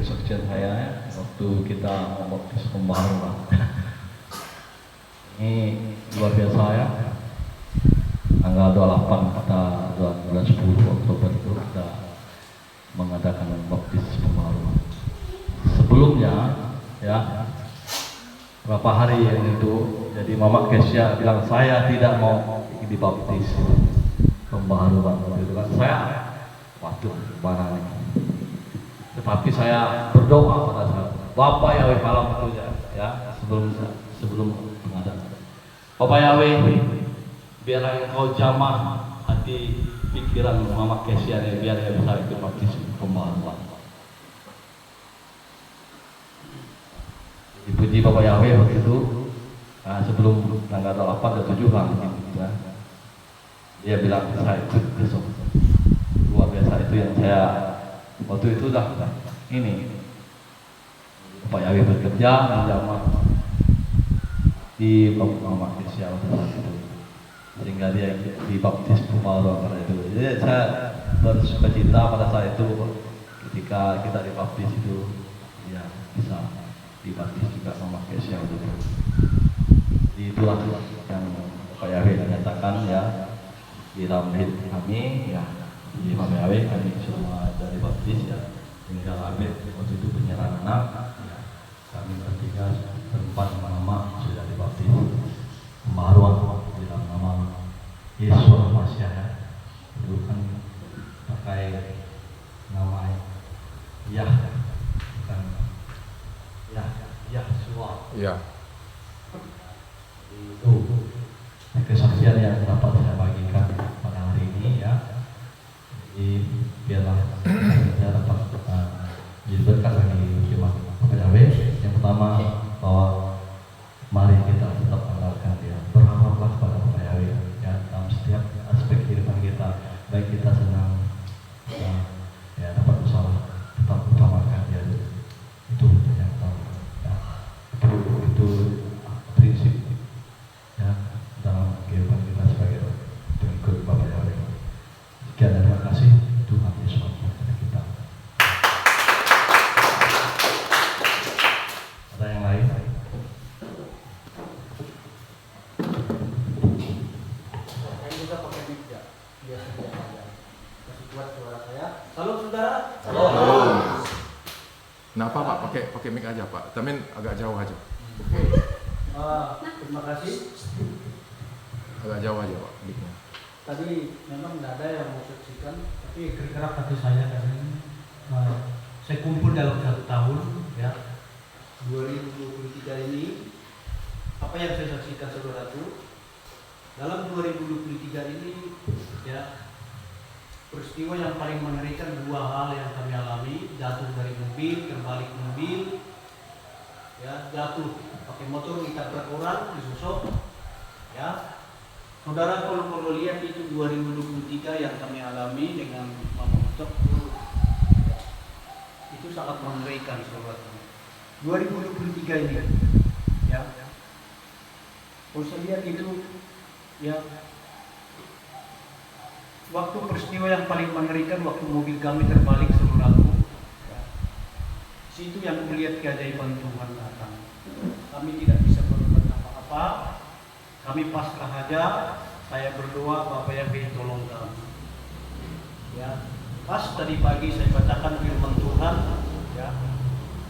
kesaksian saya waktu kita membaptis pembaharuan. Ini luar biasa ya. Tanggal 28 kita bulan 10 Oktober itu kita mengadakan baptis pembaharuan. Sebelumnya ya berapa hari yang itu, jadi Mama Kesia bilang saya tidak mau dibaptis pembaharuan gitu kan. Saya waduh mana nih. Tetapi saya berdoa pada saat Bapak Yahweh malam itu ya sebelum pengadaan. Bapak Yahweh, biarlah Engkau jamah hati pikiran Mama Kesia ini, biar dia bisa ikut baptis pembaharuan. Dipuji Bapak Yahweh waktu itu sebelum tanggal 8 atau 7 lah ya. Dia bilang saya ikut besok. Luar biasa itu yang saya waktu itu dah ini Bapak Yahweh bekerja menjamah di Mama Kesia waktu itu, sehingga dia dibaptis pembaharuan pada itu. Jadi saya bersuka cita pada saat itu ketika kita dibaptis itu ya bisa dibaptis juga Mama Kesia waktu itu. Itulah yang Bapak Yahweh nyatakan ya di dalam hidup kami ya. Di Bapak Yahweh kami semua dari baptis ya, tinggal Abed waktu itu penyerahan anak ya. Kami bertiga berempat mama sudah dibaptis pembaharuan di dalam nama Yesus Masya ya. Itu kan pakai nama Yah, bukan Yahshua ya. Itu kesaksian yang dapat saya bagikan pada hari ini ya. Jadi biarlah saya dapat diberkat bagi firman Bapak Yahweh. Yang pertama bahwa mari kita tetap andalkan Dia, berharaplah pada Bapak Yahweh ya dalam setiap aspek kehidupan kita, baik kita senang ya dapat usaha, tetap utamakan Dia dulu. Itu yang pertama ya. Itu prinsip ya dalam kehidupan kita sebagai pengikut Bapak Yahweh. Sekian dan terima kasih. Tuhan Yesus kepada kita. Ada yang lain? Saya juga pakai mic ya. Biasa saja. Kasih kuat suara saya. Salam saudara. Salam. Kenapa Pak? Pakai mic aja Pak. Tapi agak jauh aja. Terima kasih. Agak jauh aja Pak mic-nya. Tadi memang tidak ada yang mau saksikan, tapi bergerak hati saya karena saya kumpul dalam 1 tahun ya 2023 ini. Apa yang saya saksikan saudaraku dalam 2023 ini ya, peristiwa yang paling mengerikan 2 hal yang kami alami: jatuh dari mobil, terbalik mobil ya, jatuh pakai motor ditabrak orang, disusuk ya. Saudara kalau lihat itu 2023 yang kami alami dengan Mama Ucap itu sangat mengerikan saudara. 2023 ini ya, kalau saya lihat itu ya, waktu peristiwa yang paling mengerikan waktu mobil kami terbalik saudaraku ya. Situ yang kulihat keajaiban Tuhan datang. Kami tidak bisa berbuat apa-apa. Kami pasrah aja, saya berdoa Bapak Yahweh tolong kami. Ya, pas tadi pagi saya bacakan firman Tuhan, ya,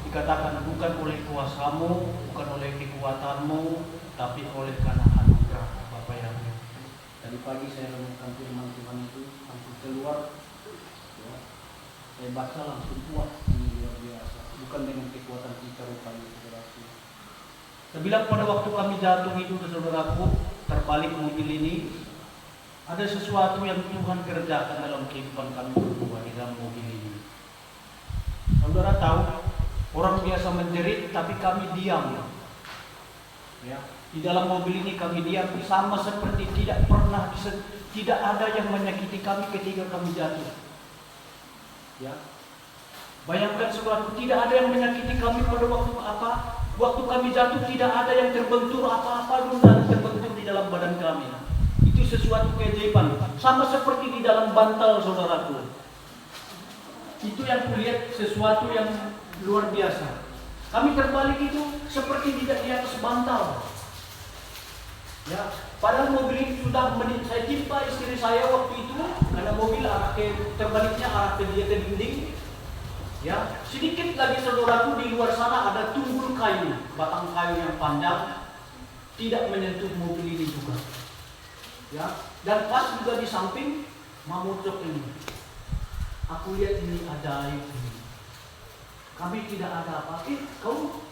dikatakan bukan oleh kuasamu, bukan oleh kekuatanmu, tapi oleh karena anugerah Bapak Yahweh. Tadi pagi saya renungkan firman Tuhan itu langsung keluar, ya, saya baca langsung kuat, ini luar biasa. Bukan dengan kekuatan kita rupanya, saudaraku. Saya bilang pada waktu kami jatuh itu ke saudaraku, terbalik mobil ini, ada sesuatu yang Tuhan kerjakan dalam kehidupan kami berdua di dalam mobil ini. Saudara tahu, orang biasa menjerit tapi kami diam. Ya, di dalam mobil ini kami diam, sama seperti tidak ada yang menyakiti kami ketika kami jatuh. Ya. Bayangkan saudaraku, tidak ada yang menyakiti kami pada waktu apa? Waktu kami jatuh tidak ada yang terbentur apa-apa dulu dan terbentur di dalam badan kami. Itu sesuatu keajaiban. Sama seperti di dalam bantal saudaraku. Itu yang kulihat sesuatu yang luar biasa. Kami terbalik itu seperti tidak di atas bantal. Ya, padahal mobil itu sudah saya timpa istri saya waktu itu karena mobil terbaliknya arah ke dia ke dinding. Ya, sedikit lagi saudaraku di luar sana ada tunggul kayu, batang kayu yang panjang tidak menyentuh mobil ini juga. Ya, dan pas juga di samping mamocok ini. Aku lihat ini ajaib ini. Kami tidak ada apa-apa. Kau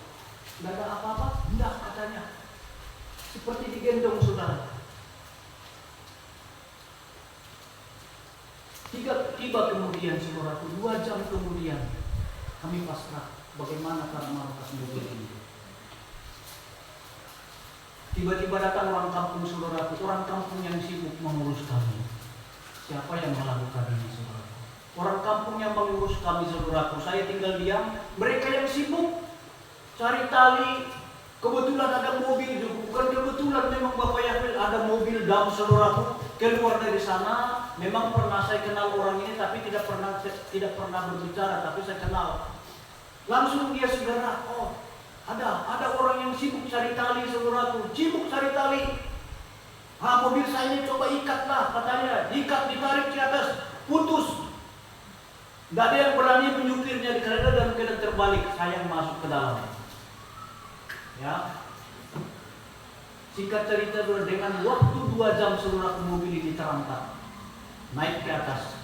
tidak ada apa-apa? Tidak, katanya. Seperti digendong saudara. Tiba kemudian saudaraku, 2 jam kemudian kami pasrah. Bagaimana cara merokas mobil ini? Tiba-tiba datang orang kampung saudaraku, orang kampung yang sibuk mengurus kami. Siapa yang melakukan ini saudaraku? Orang kampung yang mengurus kami saudaraku. Saya tinggal diam. Mereka yang sibuk cari tali. Kebetulan ada mobil juga. Bukan kebetulan, memang Bapak Yahweh ada mobil dam saudaraku. Keluar dari sana. Memang pernah saya kenal orang ini, tapi tidak pernah berbicara. Tapi saya kenal. Langsung dia segera, oh ada orang yang sibuk cari tali saudaraku. Sibuk cari tali. Mobil saya ini coba ikatlah katanya. Ikat, ditarik ke atas. Putus. Tidak ada yang berani menyupirnya di kereta dan keadaan terbalik. Saya yang masuk ke dalam. Ya. Singkat cerita dengan waktu 2 jam saudara mobil ini terangkat. Naik ke atas.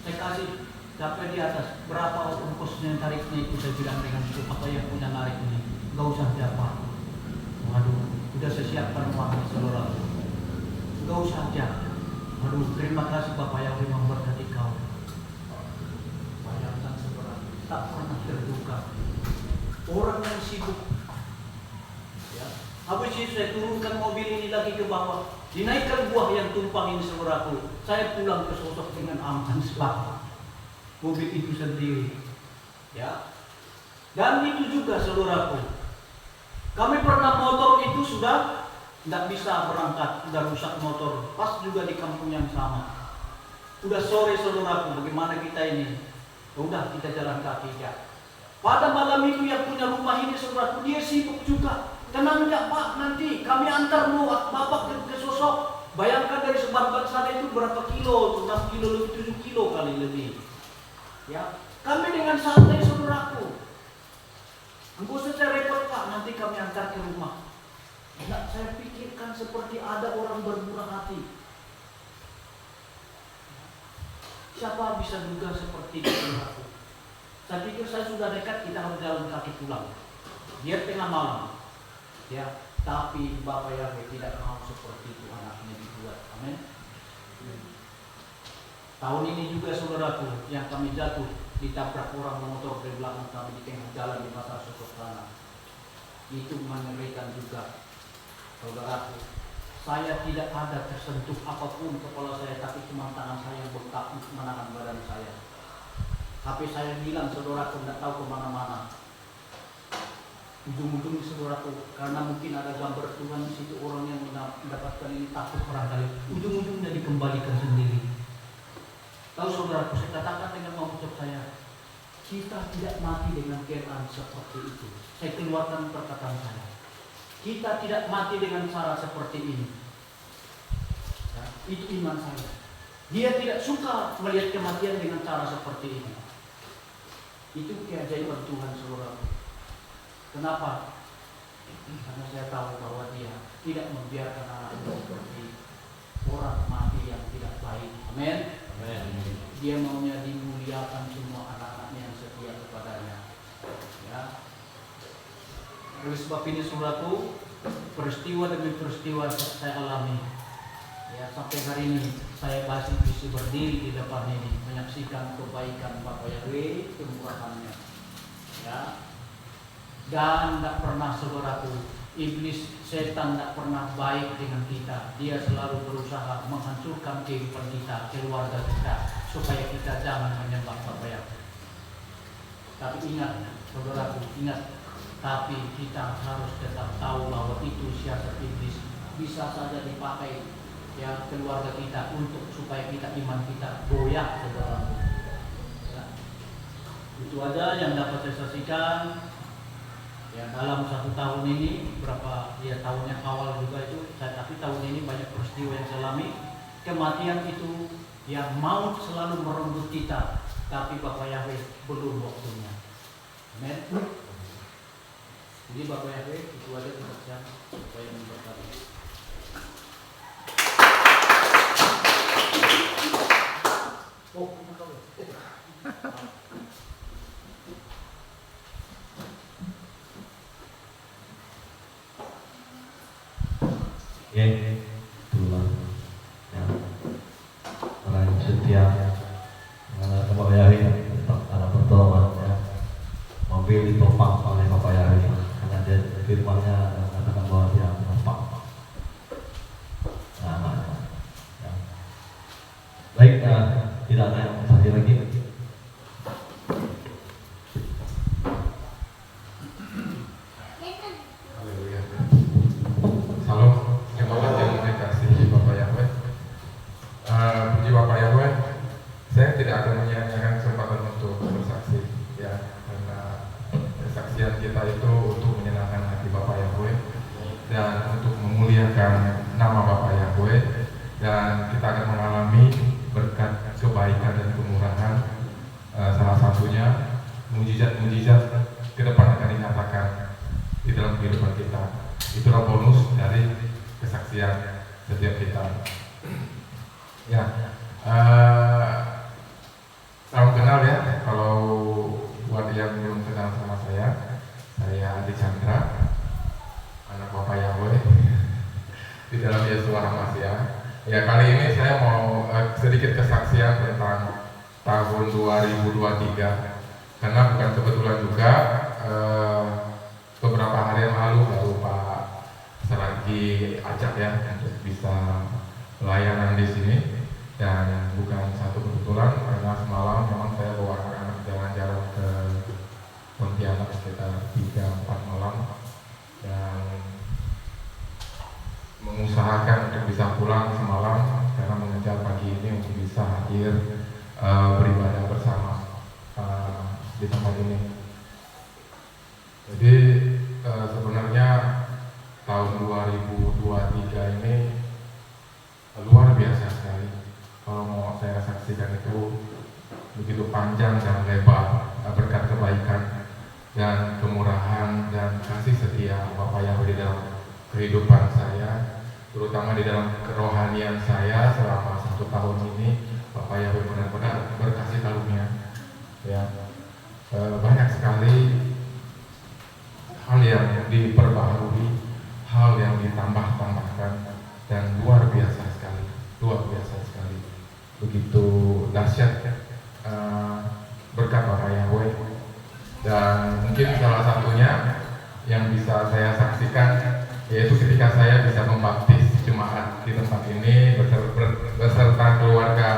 Saya kasih sampai di atas. Berapa ongkosnya tariknya itu saya bilang dengan itu. Apa yang punya narik ini? Gak usah dapat. Waduh, udah saya siapkan uangnya saudara. Gak usah aja. Waduh, terima kasih Bapak yang memberkati kau. Tak pernah terduga orang yang sibuk. Ya. Habis itu saya turunkan mobil ini lagi ke bawah, dinaikkan buah yang tumpang ini saudaraku. Saya pulang ke sosok dengan aman selamat. Mobil itu sendiri. Ya. Dan itu juga saudaraku. Kami pernah motor itu sudah tidak bisa berangkat, sudah rusak motor. Pas juga di kampung yang sama. Udah sore saudaraku, bagaimana kita ini? Udah kita jalan kaki ya. Pada malam itu yang punya rumah ini saudaraku, dia sibuk juga. Tenang ya Pak, nanti kami antar lu Bapak ke sosok. Bayangkan dari Sebarban sana itu berapa kilo? 6 kilo lebih, 7 kilo kali lebih. Ya, kami dengan santai saudaraku. Enggak usah saya repot Pak, nanti kami antar ke rumah. Enggak, saya pikirkan seperti ada orang bermurah hati. Siapa bisa duga seperti itu? Saya pikir saya sudah dekat, kita harus jalan kaki pulang. Biar tengah malam. Ya, tapi Bapak Yahweh tidak mau seperti itu anaknya dibuat. Amin. Tahun ini juga saudaraku yang kami jatuh ditabrak orang motor dari belakang kami di tengah jalan di pasar Sosok Tanah. Itu mengerikan juga, saudaraku. Saya tidak ada tersentuh apapun kepala saya, tapi cuma tangan saya yang bengkak untuk menahan badan saya. HP saya bilang saudaraku tidak tahu kemana-mana. Ujung-ujung saudaraku, karena mungkin ada gambar Tuhan di situ, orang yang mendapatkan ini takut barangkali. Ujung-ujungnya dikembalikan sendiri. Tahu saudaraku, saya katakan dengan mengucap saya, kita tidak mati dengan keadaan seperti itu. Saya keluarkan perkataan saya. Kita tidak mati dengan cara seperti ini. Ya, itu iman saya. Dia tidak suka melihat kematian dengan cara seperti ini. Itu keajaiban Tuhan saudaraku. Kenapa? Karena saya tahu bahwa dia tidak membiarkan anaknya seperti orang mati yang tidak baik. Amin. Dia maunya dimuliakan semua anak-anaknya yang setia kepadanya. Ya. Oleh sebab ini saudaraku, peristiwa demi peristiwa saya alami. Ya, sampai hari ini saya masih bisa berdiri di depan ini menyaksikan kebaikan Bapak Yahweh, kemurahannya. Ya. Dan tidak pernah saudaraku, iblis setan tidak pernah baik dengan kita. Dia selalu berusaha menghancurkan kehidupan kita, keluarga kita, supaya kita jangan menyembah Bapak Yahweh. Tapi ingat saudaraku, ingat. Tapi kita harus tetap tahu bahwa itu siasat iblis, bisa saja dipakai ya keluarga kita untuk supaya kita iman kita goyah saudara. Ya. Itu aja yang dapat saya saksikan. Ya, dalam 1 tahun ini, berapa ya tahun yang awal juga itu, tapi tahun ini banyak peristiwa yang saya alami. Kematian itu yang maut selalu merenggut kita, tapi Bapak Yahweh belum waktunya. Amen. Jadi Bapak Yahweh itu aja kesaksian supaya memberkati. Oh, ya, itulah yang orang yang setia mengandalkan Bapak Yahweh tetap ada pertolongan ya. Mobil ditopang oleh Bapak Yahweh karena dia firman-Nya mengatakan bahwa dia menopang. Ya. Baik, tidak ada yang tadi lagi. Haleluya. Salam, jemaat yang dikasihi Bapak Yahweh. Puji Bapak Yahweh. Saya tidak akan menyia-nyiakan kesempatan untuk bersaksi, ya, karena kesaksian kita itu untuk menyenangkan hati Bapak Yahweh dan untuk memuliakan nama Bapak Yahweh, dan kita akan mengalami berkat kebaikan dan kemurahan. Salah satunya mujizat-mujizat ke depan akan dinyatakan di dalam kehidupan kita. Itulah bonus dari kesaksian setiap kita. Ya, salam kenal ya. Kalau buat yang belum kenal sama saya Adi Chandra, anak Bapak Yahweh di dalam Yesus Hamasiah. Ya, kali ini saya mau sedikit kesaksian tentang tahun 2023, karena bukan kebetulan juga beberapa hari yang lalu baru Pak Saragi ajak ya untuk bisa pelayanan di sini, dan bukan satu kebetulan karena semalam memang saya bawa anak-anak jalan-jalan ke Pontianak sekitar 3-4 malam dan mengusahakan untuk bisa pulang semalam karena mengejar pagi ini untuk bisa hadir beribadah bersama di tempat ini. Jadi sebenarnya tahun 2023 ini luar biasa sekali. Kalau mau saya saksikan itu begitu panjang dan lebar berkat kebaikan dan kemurahan dan kasih setia Bapak Yahweh di dalam kehidupan saya, terutama di dalam kerohanian saya selama 1 tahun ini. Bapak Yahweh benar-benar berkasih karunia, ya, banyak sekali hal yang diperbaharui, hal yang ditambah-tambahkan, dan luar biasa sekali, begitu dahsyat berkat Bapak Yahweh. Dan mungkin salah satunya yang bisa saya saksikan yaitu ketika saya bisa membaptis jemaat di tempat ini beserta keluarga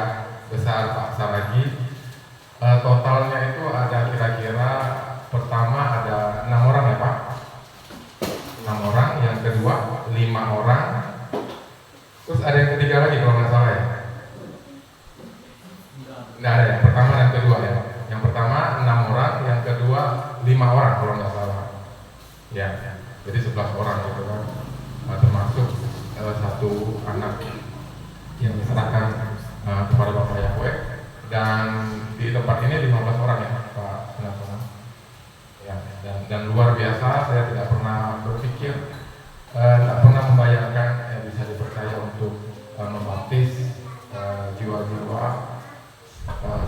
besar Pak Saragi. Totalnya itu ada kira-kira, pertama ada 6 orang ya Pak, 6 orang, yang kedua 5 orang, terus ada yang ketiga lagi kalau nggak salah ya. Nggak ada, yang pertama dan kedua ya. Yang pertama 6 orang, yang kedua 5 orang kalau nggak salah. Ya, jadi 11 orang gitu kan. Termasuk 1 anak yang diserahkan kepada Bapak Yahweh. Dan di tempat ini 15 orang ya Pak Sunarsono. Ya, dan luar biasa, saya tidak pernah berpikir, tidak pernah membayangkan bisa dipercaya untuk membaptis jiwa-jiwa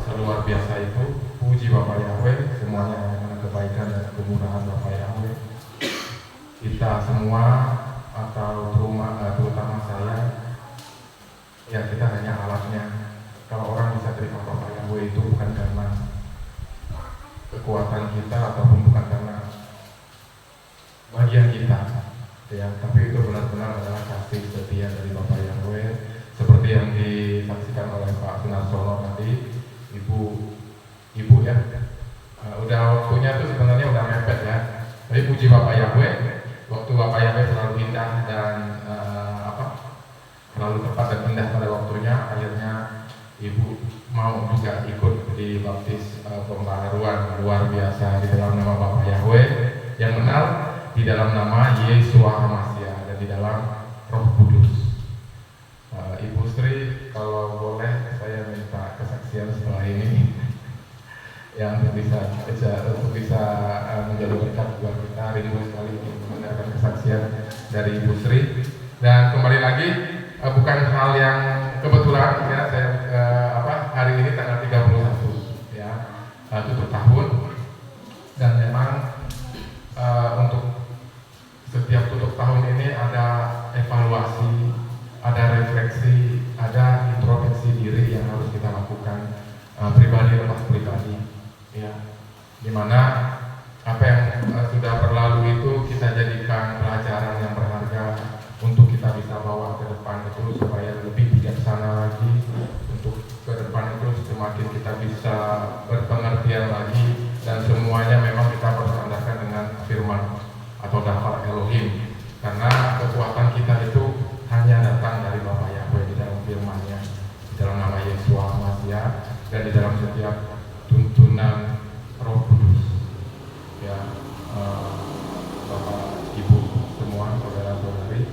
seluar biasa itu. Puji Bapak Yahweh, semuanya karena kebaikan dan kemurahan Bapak Yahweh. Kita semua atau terutama saya, ya kita hanya alatnya. Kalau orang bisa terima Bapak Yahweh itu bukan karena kekuatan kita ataupun bukan karena bagian kita, ya, tapi itu benar-benar adalah kasih setia dari Bapak Yahweh, seperti yang disaksikan oleh Pak Sunarsono tadi, ibu ya. Udah waktunya tuh sebenarnya udah mepet ya, tapi puji Bapak Yahweh, waktu Bapak Yahweh selalu indah dan selalu tepat dan indah pada waktunya. Akhirnya ibu mau juga ikut di baptis pembaharuan luar biasa di dalam nama Bapa Yahweh, yang benar di dalam nama Yeshua HaMashiach, dan di dalam Roh Kudus. Ibu Sri, kalau boleh saya minta kesaksian setelah ini yang bisa menjadi berkat buat kita. Rindu sekali mendengarkan kesaksian dari Ibu Sri. Dan kembali lagi, bukan hal yang kebetulan ya, saya hari ini tanggal 31 ya, tutup tahun, dan memang untuk setiap tutup tahun ini ada evaluasi, ada refleksi, ada introspeksi diri yang harus kita lakukan, pribadi lepas pribadi ya, dimana apa yang sudah berlalu itu kita jadikan pelajaran yang berharga untuk kita bisa bawa ke depan itu, supaya lebih bijaksana lagi, untuk ke depan itu semakin kita bisa berpengertian lagi, dan semuanya memang kita bersandarkan dengan firman atau daftar Elohim, karena kekuatan kita itu hanya datang dari Bapa Yahweh di dalam firman-Nya, di dalam nama Yeshua HaMashiach, dan di dalam setiap tuntunan Roh Kudus ya. Bapak, Ibu semua, saudara-saudari,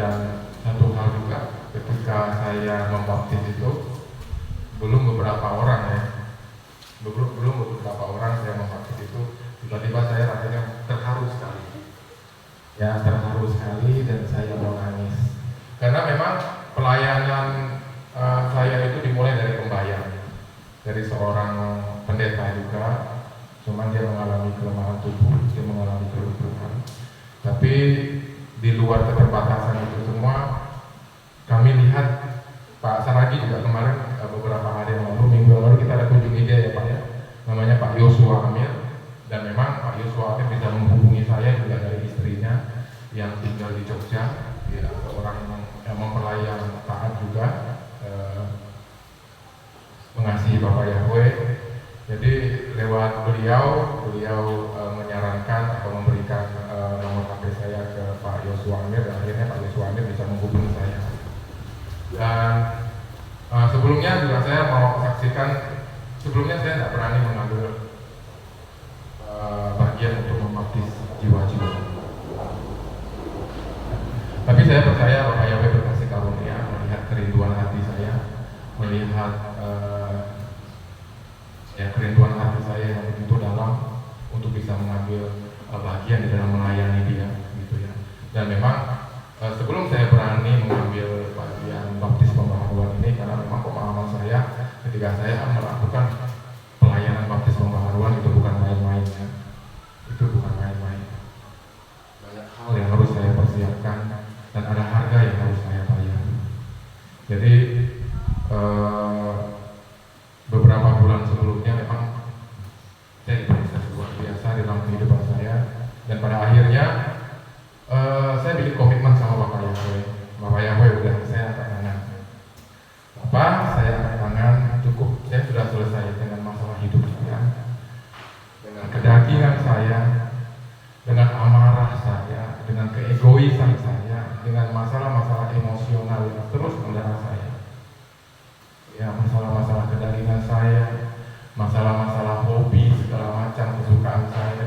dan satu hal juga, ketika saya membaptis itu belum beberapa orang saya membaptis itu, tiba-tiba saya rasanya terharu sekali ya, dan saya mau nangis, karena memang pelayanan saya itu dimulai dari pembayar, dari seorang pendeta juga, cuman dia mengalami kelemahan tubuh, dia mengalami kelumpuhan. Tapi di luar keterbatasan itu semua, kami lihat Pak Saragi juga kemarin, beberapa hari yang lalu, minggu yang lalu kita ada kunjungi dia ya Pak ya, namanya Pak Yosua Amir, dan memang Pak Yosua Amir bisa menghubungi saya juga dari istrinya yang tinggal di Jogja, ya, seorang yang mempelayan taat juga, mengasihi Bapak Yahweh. Jadi lewat beliau menyarankan atau memberikan nomor HP saya ke Pak Yosua Amir, dan akhirnya Pak Yosua Amir bisa menghubungi saya. Dan sebelumnya juga saya mau saksikan, sebelumnya saya tidak berani mengambil bagian untuk membaptis jiwa-jiwa. Tapi saya percaya Bapak Yahweh berkasih karunia melihat kerinduan hati saya, melihat kerinduan hati saya yang begitu dalam untuk bisa mengambil bagian di dalam melayani dia, gitu ya. Dan memang sebelum saya berani mengambil bagian baptis pembaharuan ini, karena memang pemahaman saya ketika saya melakukan pelayanan baptis pembaharuan itu bukan main-main ya. Itu bukan main-main. Banyak hal yang harus saya persiapkan, dan ada harga yang harus saya bayar. Jadi beberapa bulan sebelumnya memang saya proses luar biasa dalam kehidupan saya, dan pada akhirnya saya bikin komitmen sama Bapak Yahweh. Bapak Yahweh udah, saya angkat tangan. Bapak, saya angkat tangan, cukup, saya sudah selesai dengan masalah hidup saya, dengan kedagingan saya, dengan amarah saya, dengan keegoisan saya, dengan masalah-masalah emosional yang terus mendera saya. Ya, masalah-masalah kedagingan saya, masalah-masalah hobi, segala macam kesukaan saya.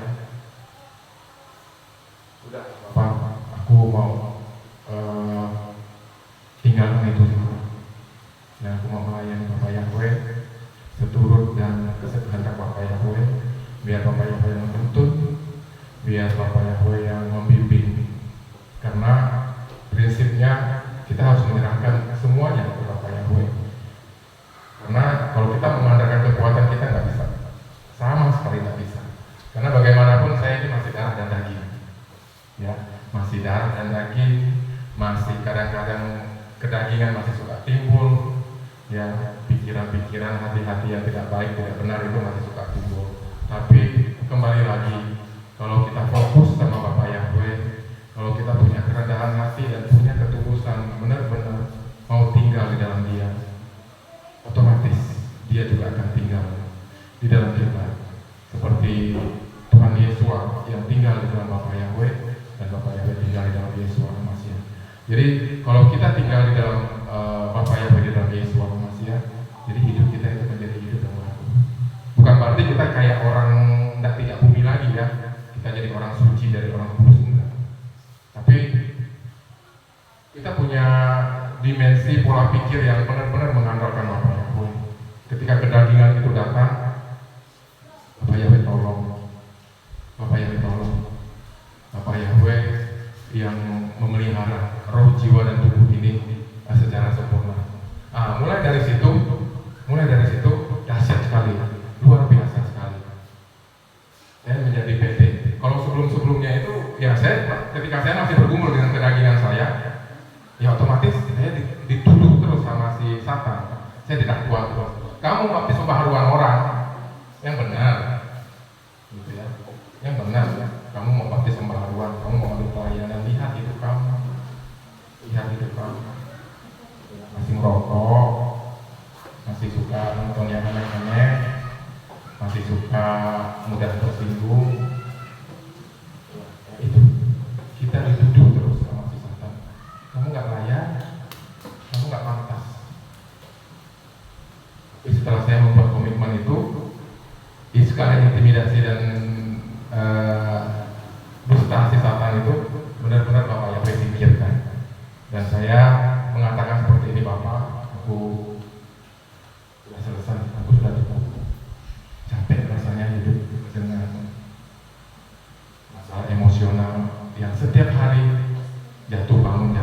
Udah, Bapak, aku mau tinggalkan itu semua. Dan aku mau melayani Bapak Yahweh seturut dan kehendak Bapak Yahweh. Biar Bapak Yahweh yang menuntun, biar Bapak Yahweh yang membimbing. Karena prinsipnya kita harus menyerahkan semuanya kepada Bapak Yahweh. Karena kalau kita mengandalkan kekuatan kita nggak bisa, sama sekali nggak bisa. Karena bagaimanapun saya ini masih darah dan daging, ya, masih darah dan daging, masih kadang-kadang kedagingan masih suka timbul, ya, pikiran-pikiran, hati-hati yang tidak baik, tidak benar itu masih suka timbul. Tapi kembali lagi, kalau kita fokus sama Bapak Yahweh, kalau kita punya kerendahan hati dan punya ketulusan, benar-benar mau tinggal di dalam Dia, otomatis Dia juga akan tinggal di dalam kita, seperti Tuhan Yesus yang tinggal di dalam Bapak Yahweh, dan Bapak Yahweh tinggal di dalam Yesus HaMashiach. Jadi kalau kita tinggal di dalam Bapak Yahweh, di dalam Yesus HaMashiach, jadi hidup kita itu menjadi hidup yang baru. Bukan berarti kita kayak kita jadi orang suci dari orang kudus, enggak. Tapi kita punya dimensi pola pikir yang benar-benar mengandalkan Bapa Yahweh. Ketika kedagingan itu datang, Bapa Yahweh tolong, Bapa Yahweh tolong, Bapa Yahweh yang memelihara roh, jiwa, dan tubuh ini secara sempurna. Mulai dari situ dahsyat sekali, luar biasa sekali. Saya menjadi PT. Kalau sebelumnya itu, ya ketika saya masih bergumul dengan kedagingan saya, ya otomatis saya dituduh terus sama si Satan. Saya tidak kuat terus. Kamu baptis pembaharuan orang, yang benar, gitu ya, yang benar. Kamu mau baptis pembaharuan, kamu mau ambil pelayanan, lihat hidup kamu, masih merokok, masih suka nonton yang aneh-aneh, masih suka mudah tersinggung. Itu kita dituduh terus sama si Satan. Kamu nggak layak, kamu nggak pantas. Tapi setelah saya membuat komitmen itu, di skala intimidasi dan dusta si Satan itu benar-benar Bapak Yahweh pikirkan. Dan saya mengatakan seperti ini, Bapak, aku sudah selesai, aku sudah cukup. Capek rasanya hidup dengan masalah emosional yang setiap hari jatuh bangun,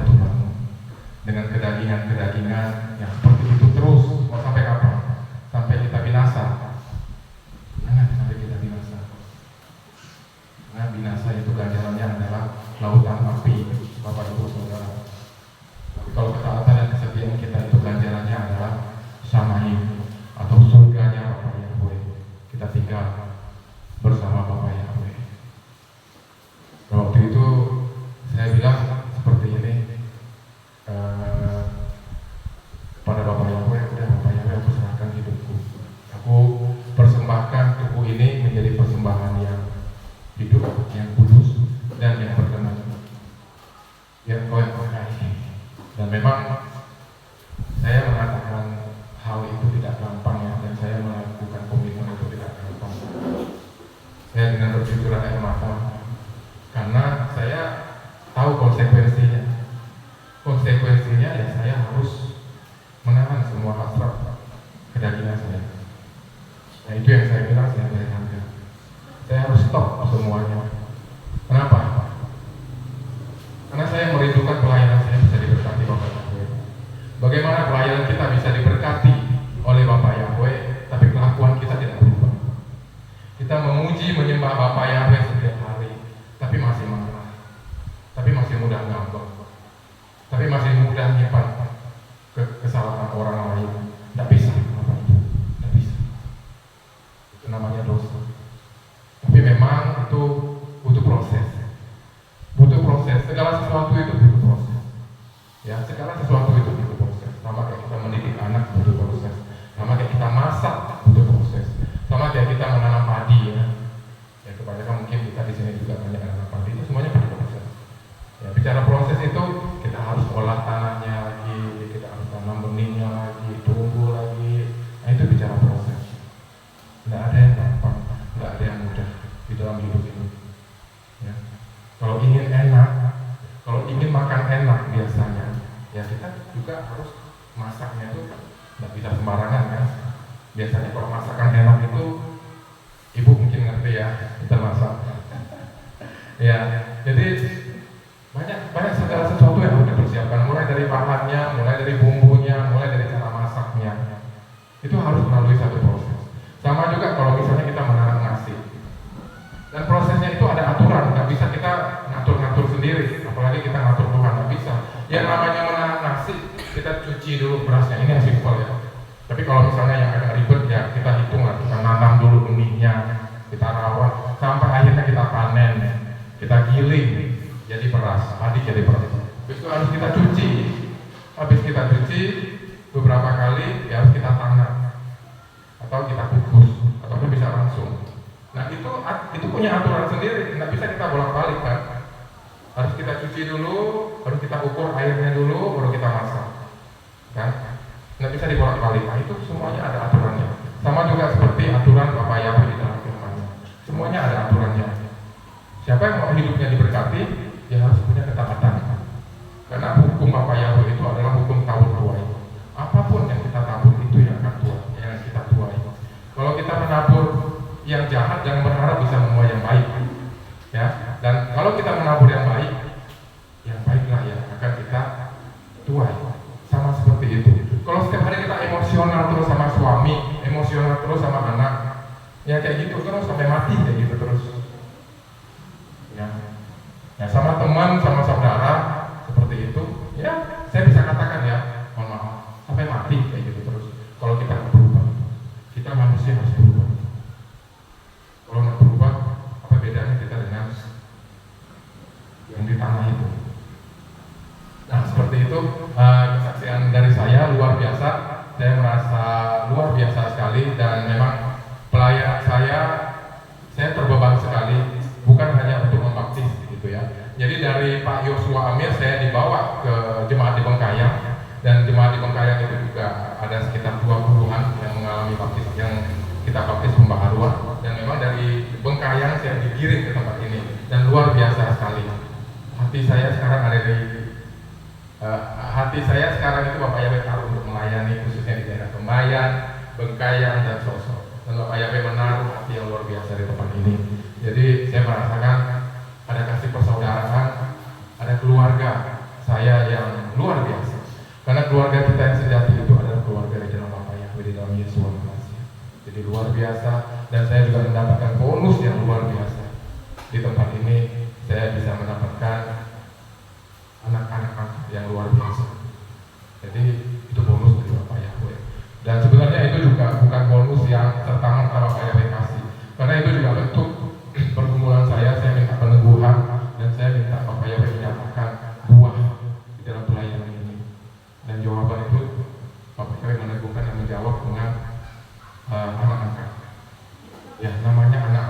dengan kedagingan yang seperti itu terus. Mau sampai kapan? Sampai kita binasa. Jangan sampai kita binasa. Karena binasa itu ganjarannya adalah lautan api, Bapak Ibu Saudara. Tapi kalau ketaatan dan kesetiaan kita itu ganjarannya adalah Samaim atau surganya Bapak Yahweh. Kita tinggal bersama Bapak Yahweh. Waktu itu saya bilang seperti ini pada Bapak Yahweh, udah Bapak Yahweh, aku serahkan hidupku. Aku persembahkan tubuh ini menjadi persembahan yang hidup, yang kudus, dan yang berkenan. Yang kau yang pakai. Dan memang saya mengatakan hal itu tidak gampang ya, dan saya melakukan komitmen itu tidak gampang. Saya dengan berjujuran air mata, karena saya tahu konsekuensinya. Konsekuensinya ya saya harus menahan semua hasrat kedagingan saya. Nah itu yang saya bilang, saya beri harga. Saya harus stop semuanya. Kenapa? Karena saya merindukan pelayanan saya bisa diberkati Bapak Yahweh. Bagaimana pelayanan kita bisa diberkati oleh Bapak Yahweh, tapi kelakuan kita tidak berubah. Kita memuji, menyembah Bapak Yahweh setiap hari, tapi masih marah, tapi masih mudah ngambek, tapi masih mudah menyimpan kesalahan orang lain. Tidak bisa, Bapak Ibu, tidak bisa. Itu namanya dosa. Tapi memang itu butuh proses. Butuh proses. Segala sesuatu itu butuh proses. Ya, segala sesuatu itu butuh proses. Sama kayak kita mendidik anak butuh proses. Sama kayak kita masak butuh proses. Sama kayak kita menanam padi ya. Ya kebanyakan mungkin kita di sini juga banyak menanam padi. Itu semuanya butuh proses. Ya, bicara proses itu kita harus olah tanahnya lagi, kita harus tanam benihnya lagi, tumbuh lagi. Nah itu bicara proses. Tidak ada yang gampang, tidak ada yang mudah di dalam hidup ini. Ya. Kalau ingin enak, kalau ingin makan enak biasanya, ya kita juga harus masaknya itu tidak bisa sembarangan kan. Biasanya kalau masakan enak itu, ibu mungkin ngerti ya, kita masak. Ya, jadi banyak segala sesuatu yang harus dipersiapkan, mulai dari bahannya, mulai dari bumbunya, mulai dari cara masaknya. Itu harus melalui satu proses. Sama juga kalau misalnya kita menanam nasi. Dan prosesnya itu ada aturan, nggak bisa kita ngatur-ngatur sendiri, apalagi kita ngatur Tuhan, nggak bisa. Yang namanya menanam nasi, kita cuci dulu berasnya, ini yang simpel ya. Tapi kalau misalnya yang agak ribet ya, kita hitung lah, kita nanam dulu benihnya, kita rawat, sampai akhirnya kita panen, kita giling, jadi beras, padi jadi beras. Habis itu harus kita cuci, habis kita cuci beberapa kali, ya harus kita tanam, atau kita kukus, atau bisa langsung. Nah itu punya aturan sendiri, nggak bisa kita bolak-balik kan. Harus kita cuci dulu, harus kita ukur airnya dulu, baru kita masak, kan? Nggak bisa dibolak-balik. Nah itu semuanya ada aturannya. Sama juga seperti aturan Bapak Yahweh di dalam firman-Nya. Semuanya ada aturannya. yang jahat jangan berharap bisa menuai yang baik. Ya, dan kalau kita menabur yang baiklah yang akan kita tuai. Sama seperti itu. Kalau setiap hari kita emosional terus sama suami, emosional terus sama anak, ya kayak gitu terus sampai mati kayak gitu terus. Ya sama teman, sama saudara seperti itu. Ya, saya bisa katakan ya, mohon maaf, sampai mati kayak gitu terus. Kalau kita nggak berubah, kita manusia harus berubah. Kalau nggak berubah, apa bedanya kita dengan yang di tanah itu? Nah seperti itu kesaksian dari saya luar biasa. Saya merasa luar biasa sekali dan memang pelayanan saya terbeban sekali, bukan hanya untuk membaptis gitu ya. Jadi dari Pak Yosua Amir saya dibawa ke jemaat di Bengkayang, dan jemaat di Bengkayang itu juga ada sekitar 20-an yang mengalami baptis, yang kita baptis pembaharuan, dan memang dari Bengkayang saya digiring ke tempat ini dan luar biasa sekali. Hati saya sekarang itu Bapak Yahweh taruh untuk melayani, khususnya di daerah Kembayan, Bengkayang, dan Sosok. Dan Bapak Yahweh menaruh hati yang luar biasa di tempat ini. Jadi saya merasakan ada kasih persaudaraan, ada keluarga saya yang luar biasa. Karena keluarga kita yang sejati itu adalah keluarga di dalam Bapak Yahweh, di dalam Yesus Kristus. Jadi luar biasa, dan saya juga mendapatkan bonus yang luar biasa. Di tempat ini saya bisa mendapatkan anak-anak yang luar biasa. Jadi itu bonus dari Bapak Yahweh. Dan sebenarnya itu juga bukan bonus yang serta-merta Bapak Yahweh kasih, karena itu juga bentuk pergumulan saya minta peneguhan, dan saya minta Bapak Yahweh menyatakan buah di dalam pelayanan ini. Dan jawaban itu Bapak Yahweh meneguhkan dan menjawab dengan anak angkat. Ya, namanya anak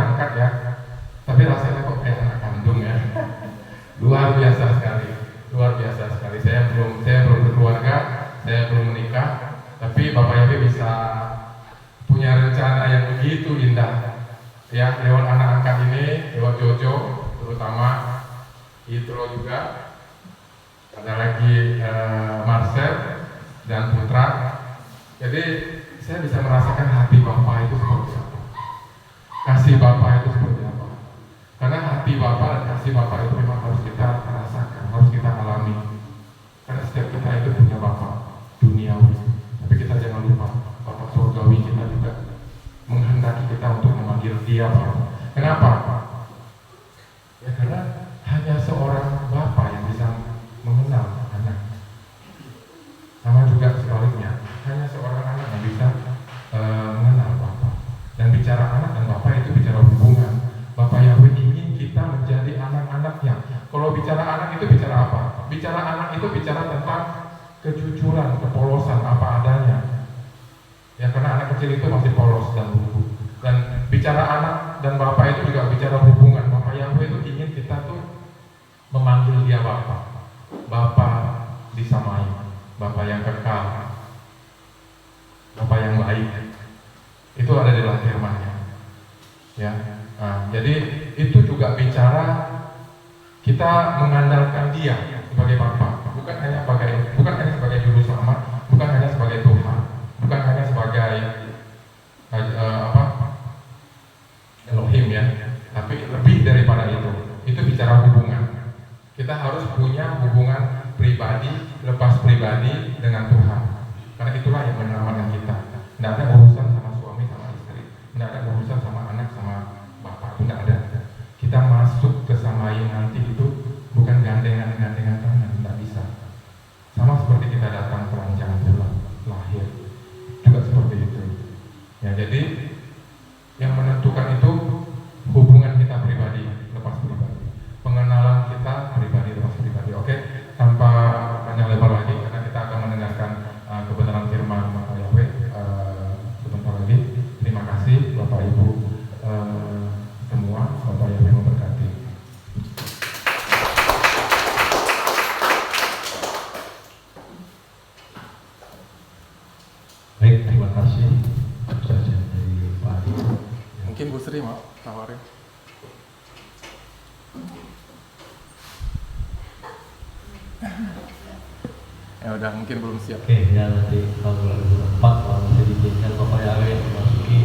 angkat ya. Tapi rasanya kok kayak anak kandung ya. Luar biasa sekali. Saya belum berkeluarga, saya belum menikah, tapi Bapak Yahweh bisa punya rencana yang begitu indah. Ya, lewat anak angkat ini, lewat Jojo, terutama Itro juga, ada lagi Marcel dan Putra. Jadi saya bisa merasakan hati Bapak itu seperti apa, kasih Bapak itu seperti apa. Karena hati Bapak dan kasih Bapak itu memang harus kita rasakan, harus kita alami. Karena setiap kita itu punya Bapak duniawi, tapi kita jangan lupa Bapak surgawi kita juga menghendaki kita untuk memanggil Dia Bapak. Kenapa? Ya karena hanya seorang Bapak yang bisa mengenal anak. Sama juga sebaliknya, hanya seorang anak yang bisa mengenal Bapak. Dan bicara anak dan Bapak itu bicara hubungan. Bapak Yahweh ingin kita menjadi anak-anaknya. Kalau bicara anak itu bicara apa? Bicara anak itu bicara tentang kejujuran, kepolosan, apa adanya. Ya karena anak kecil itu masih polos dan lugu. Dan bicara anak dan Bapak itu juga bicara hubungan. Bapak Yahweh itu ingin kita tuh memanggil Dia Bapak. Bapak disamai, Bapak yang kekal, Bapak yang baik. Itu ada di dalam firman-Nya. Ya. Nah, jadi itu juga bicara kita mengandalkan Dia sebagai Bapa, bukan hanya sebagai juru selamat, bukan hanya sebagai Tuhan, bukan hanya sebagai Elohim ya, tapi lebih daripada itu. Itu bicara hubungan. Kita harus punya hubungan pribadi, lepas pribadi dengan Tuhan. Karena itulah yang menyelamatkan kita. Tidak ada urusan sama suami sama istri, tidak ada urusan sama anak sama bapak, tidak ada. Kita masuk ke samain nanti itu bukan gandengan tangan, tidak bisa. Sama seperti kita datang ke ranjang bulan lahir, juga seperti itu. Ya, jadi yang menentukan itu hubungan kita pribadi lepas pribadi, pengenalan kita pribadi lepas pribadi. Oke, tanpa panjang lebar lagi, karena kita akan mendengarkan kebenaran firman Bapak Yahweh sebentar lagi. Terima kasih Bapak Ibu semua, Bapak Yahweh memberkati. Baik, terima kasih saja dari Pak Adi. Mungkin Bu Sri mau tawarin. Ya udah, mungkin belum siap. Oke, ya nanti tahun 2004 kalau masih diizinkan Bapak Yahweh memasuki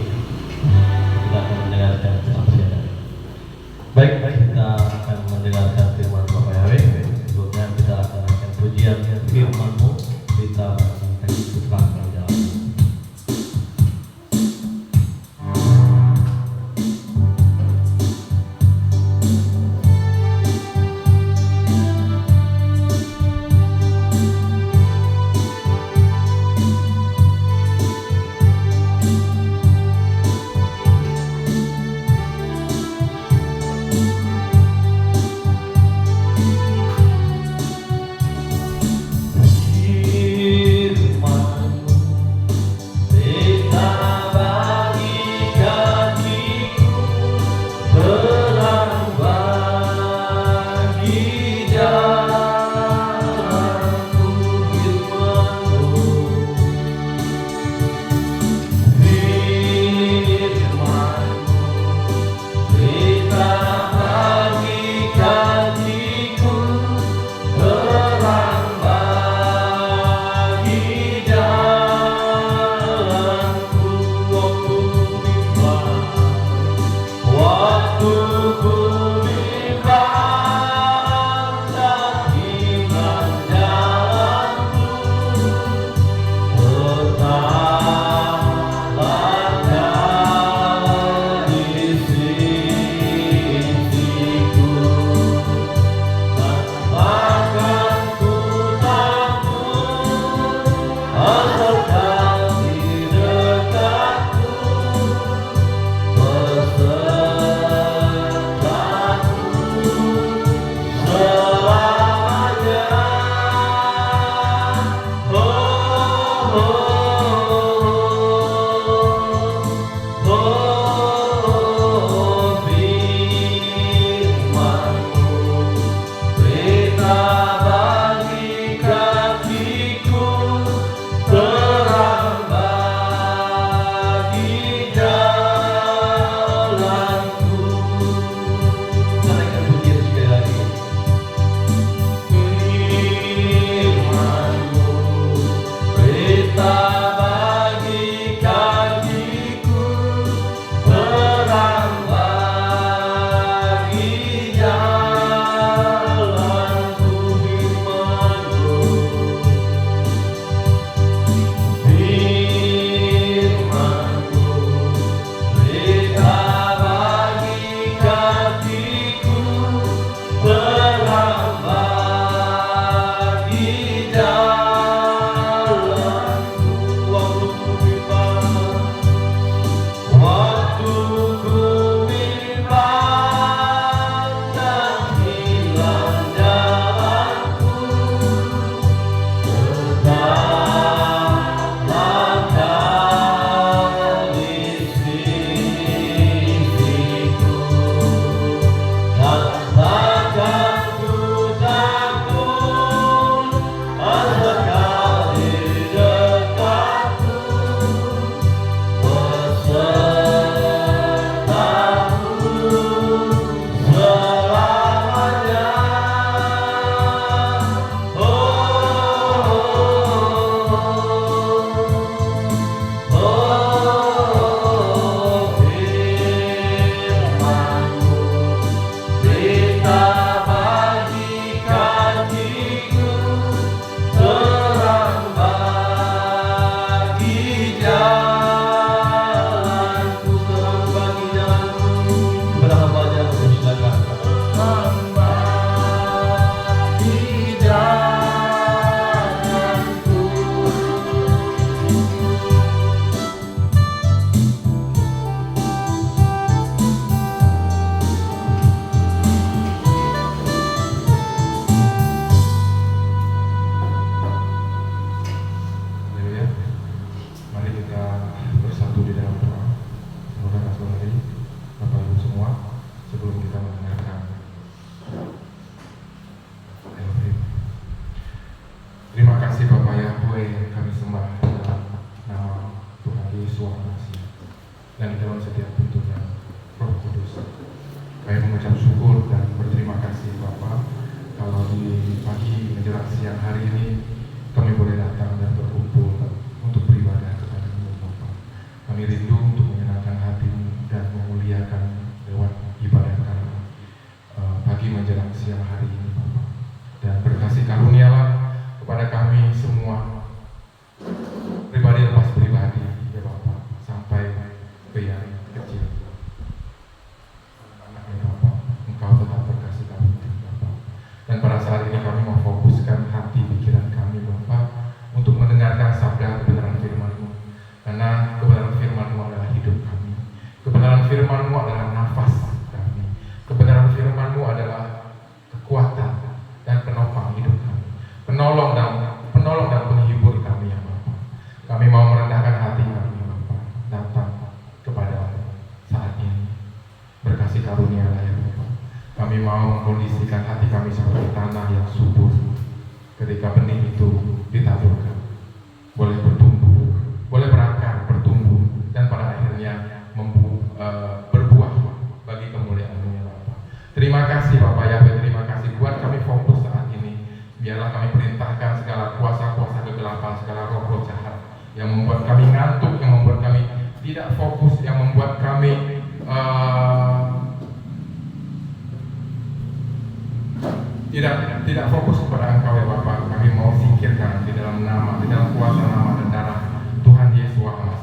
tidak fokus kepada Engkau ya Bapa. Kami mau singkirkan di dalam nama, di dalam kuasa nama dan darah Tuhan Yesus Kristus.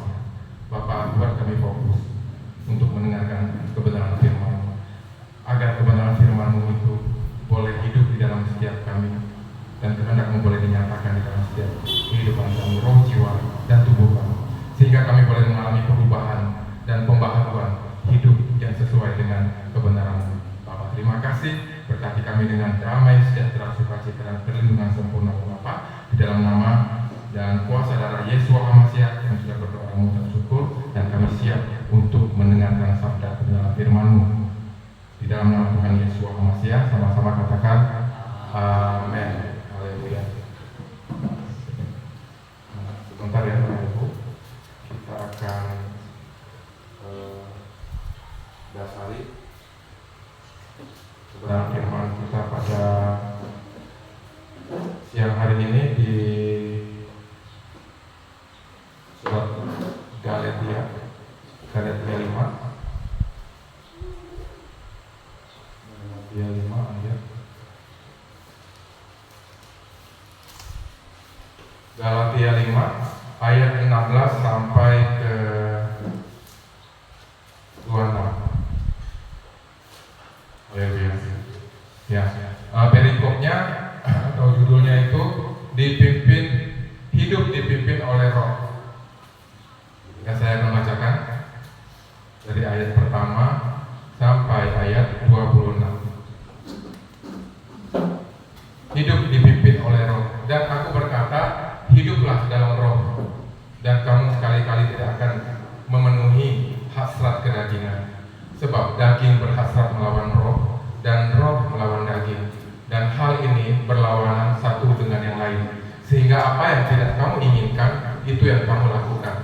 Bapa, buat kami fokus untuk mendengarkan kebenaran firman-Mu, agar kebenaran firman-Mu itu boleh hidup di dalam setiap kami, dan kehendak-Mu boleh dinyatakan di dalam setiap kehidupan kami, roh, jiwa, dan tubuh kami, sehingga kami boleh mengalami perubahan dan pembaharuan hidup yang sesuai dengan kebenaran-Mu. Bapa, terima kasih. Berkati kami dengan damai, sejahtera, sukacita, dan perlindungan sempurna Bapa, di dalam nama dan kuasa darah Yesus Kristus yang sudah berdoa mengucap syukur, dan kami siap untuk mendengarkan sabda kebenaran firman-Mu. Di dalam nama Tuhan Yesus Kristus, sama-sama katakan amin. Haleluya. Sebentar ya Bapak Ibu, kita akan dasari kebenaran firman kita pada siang hari ini di surat Galatia 5 ayat Galatia 5 ayat 16 sampai ke 26. Ya, perikopnya atau judulnya itu hidup dipimpin oleh Roh. Ya, saya akan bacakan. dari ayat pertama sampai ayat 26. Hidup dipimpin oleh Roh, dan aku berkata, hiduplah dalam Roh, dan kamu sekali-kali tidak akan memenuhi hasrat kedagingan. Sebab daging berhasrat melawan Roh, dan Roh melawan daging, dan hal ini berlawanan satu dengan yang lain, sehingga apa yang tidak kamu inginkan, itu yang kamu lakukan.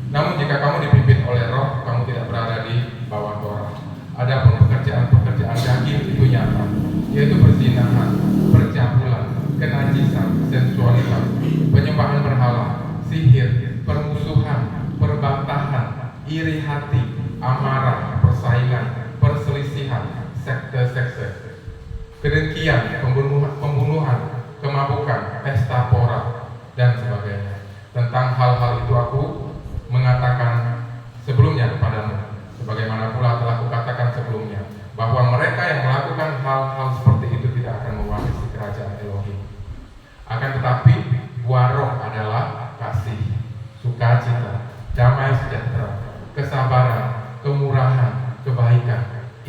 Namun jika kamu dipimpin oleh Roh, kamu tidak berada di bawah Torah. Adapun pekerjaan daging itu nyata, yaitu perzinahan, percabulan, kenajisan, sensualitas, penyembahan berhala, sihir, permusuhan, perbantahan, iri hati, amarah, persaingan, perselisihan, sekte-sekte, kedengkian, pembunuhan, kemabukan, pesta pora, dan sebagainya. Tentang hal-hal itu aku mengatakan sebelumnya kepadamu, sebagaimana pula telah kukatakan sebelumnya, bahwa mereka yang melakukan hal-hal seperti itu tidak akan mewarisi kerajaan Elohim. Akan tetapi buah Roh adalah kasih, sukacita, damai sejahtera, kesabaran, kemurahan, kebaikan,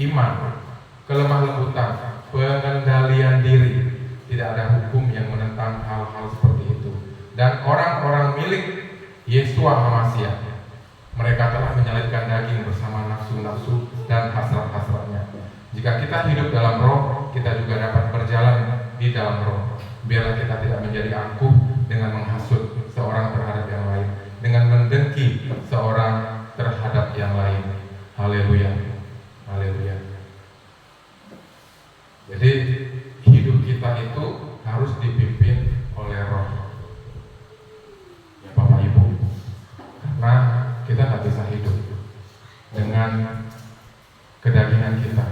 iman, kelemah lembutan, pengendalian diri. Tidak ada hukum yang menentang hal-hal seperti itu. Dan orang-orang milik Yesua HaMasyiah, mereka telah menyalibkan daging bersama nafsu-nafsu dan hasrat-hasratnya. Jika kita hidup dalam Roh, kita juga dapat berjalan di dalam Roh. Biarlah kita tidak menjadi angkuh dengan menghasut seorang terhadap yang lain, dengan mendengki seorang terhadap yang lain. Haleluya, haleluya. Jadi hidup kita itu harus dipimpin oleh Roh, ya Bapak Ibu. Karena kita nggak bisa hidup dengan kedagingan kita.